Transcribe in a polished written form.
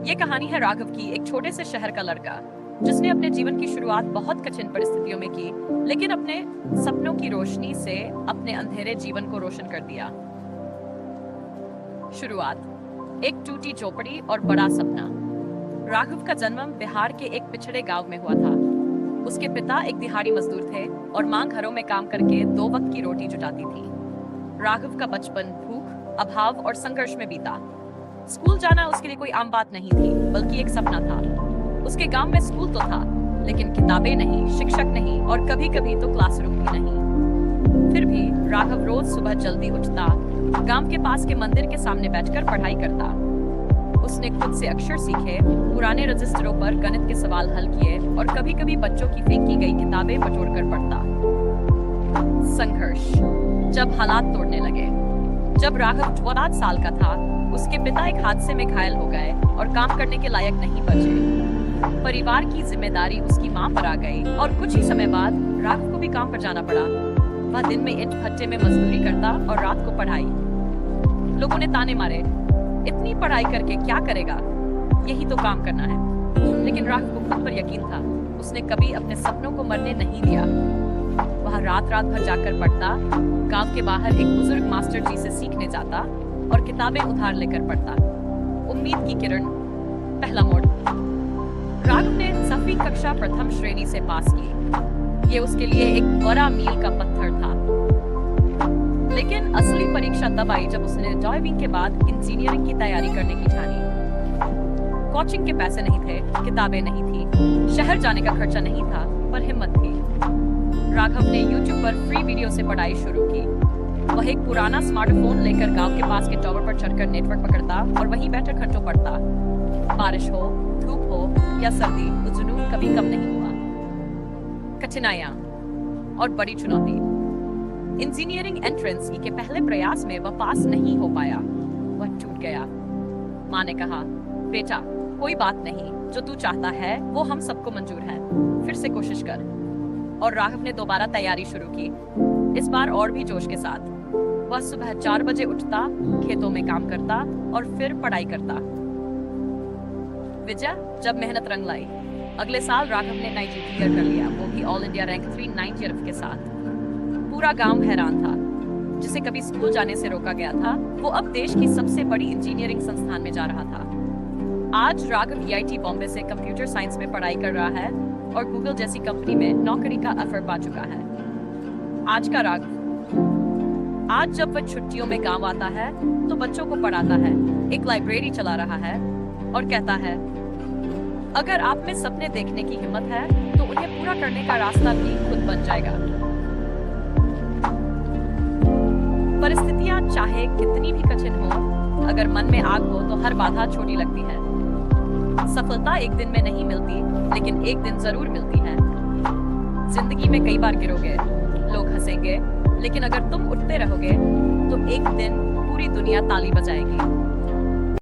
ये कहानी है राघव की, एक छोटे से शहर का लड़का जिसने अपने जीवन की शुरुआत बहुत कठिन परिस्थितियों में की, लेकिन अपने सपनों की रोशनी से अपने अंधेरे जीवन को रोशन कर दिया। शुरुआत एक टूटी झोपड़ी और बड़ा सपना। राघव का जन्म बिहार के एक पिछड़े गांव में हुआ था। उसके पिता एक दिहाड़ी मजदूर थे और मां घरों में काम करके 2 वक्त की रोटी जुटाती थी। राघव का बचपन भूख, अभाव और संघर्ष में बीता। स्कूल जाना उसके लिए कोई आम बात नहीं थी, बल्कि एक सपना था। उसके गांव में स्कूल तो था, लेकिन किताबें नहीं, शिक्षक नहीं और कभी-कभी तो क्लासरूम भी नहीं। फिर भी राघव रोज सुबह जल्दी उठता, गांव के पास के मंदिर के सामने बैठकर पढ़ाई करता। उसने खुद से अक्षर सीखे, पुराने रजिस्टरों पर गणित के सवाल हल किए और कभी-कभी बच्चों की फेंकी गई किताबें बटोरकर पढ़ता। संघर्ष जब हालात तोड़ने लगे। जब राघव 14 साल का था, उसके पिता एक हादसे में घायल हो गए और काम करने के लायक नहीं बचे। परिवार की जिम्मेदारी उसकी मां पर आ गई और कुछ ही समय बाद राघव को भी काम पर जाना पड़ा। वह दिन में ईंट भट्टे में मजदूरी करता और रात को पढ़ाई। लोगों ने ताने मारे, इतनी पढ़ाई करके क्या करेगा, यही तो काम करना है। लेकिन राघव को खुद पर यकीन था। उसने कभी अपने सपनों को मरने नहीं दिया। वह रात रात भर जाकर पढ़ता, गांव के बाहर एक बुजुर्ग मास्टर जी से सीखने जाता और किताबें उधार लेकर पढ़ता। उम्मीद की किरण, पहला मोड़। राघव ने 10वीं कक्षा प्रथम श्रेणी से पास की। ये उसके लिए एक बड़ा मील का पत्थर था। लेकिन असली परीक्षा तब आई जब उसने 12वीं के बाद इंजीनियरिंग की तैयारी करने की ठानी। कोचिंग के पैसे नहीं थे, किताबें नहीं थी, शहर जाने का खर्चा नहीं था, पर हिम्मत थी। राघव ने YouTube पर फ्री वीडियो से पढ़ाई शुरू की। वह एक पुराना स्मार्टफोन लेकर गांव के पास के टावर पर चढ़कर नेटवर्क पकड़ता और वहीं बैठकर घंटों पढ़ता। बारिश हो, धूप हो या सर्दी, वो जुनून कभी कम नहीं हुआ। कठिनाइयां और बड़ी चुनौती। इंजीनियरिंग एंट्रेंस के पहले प्रयास में वह पास नहीं हो पाया। वह टूट गया। माँ ने कहा, बेटा कोई बात नहीं, जो तू चाहता है वो हम सबको मंजूर है, फिर से कोशिश कर। और राघव ने दोबारा तैयारी शुरू की, इस बार और भी जोश के साथ। वह सुबह 4 बजे उठता, खेतों में काम करता और फिर पढ़ाई करता। विजय जब मेहनत रंग लाई। अगले साल राघव ने NIT क्लियर कर लिया, वो भी ऑल इंडिया रैंक 390 के साथ। पूरा गांव हैरान था। जिसे कभी स्कूल जाने से रोका गया था, वो अब देश की सबसे बड़ी इंजीनियरिंग संस्थान में जा रहा था। आज राघव EIT बॉम्बे से कंप्यूटर साइंस में पढ़ाई कर रहा है और गूगल जैसी कंपनी में नौकरी का ऑफर पा चुका है। आज का राघव। आज जब वह छुट्टियों में गांव आता है तो बच्चों को पढ़ाता है, एक लाइब्रेरी चला रहा है और कहता है, अगर आप में सपने देखने की हिम्मत है तो उन्हें पूरा करने का रास्ता भी खुद बन जाएगा। परिस्थितियां चाहे कितनी भी कठिन हो, अगर मन में आग हो तो हर बाधा छोटी लगती है। सफलता एक दिन में नहीं मिलती, लेकिन एक दिन जरूर मिलती है। जिंदगी में कई बार गिरोगे, लोग हंसेंगे, लेकिन अगर तुम उठते रहोगे तो एक दिन पूरी दुनिया ताली बजाएगी।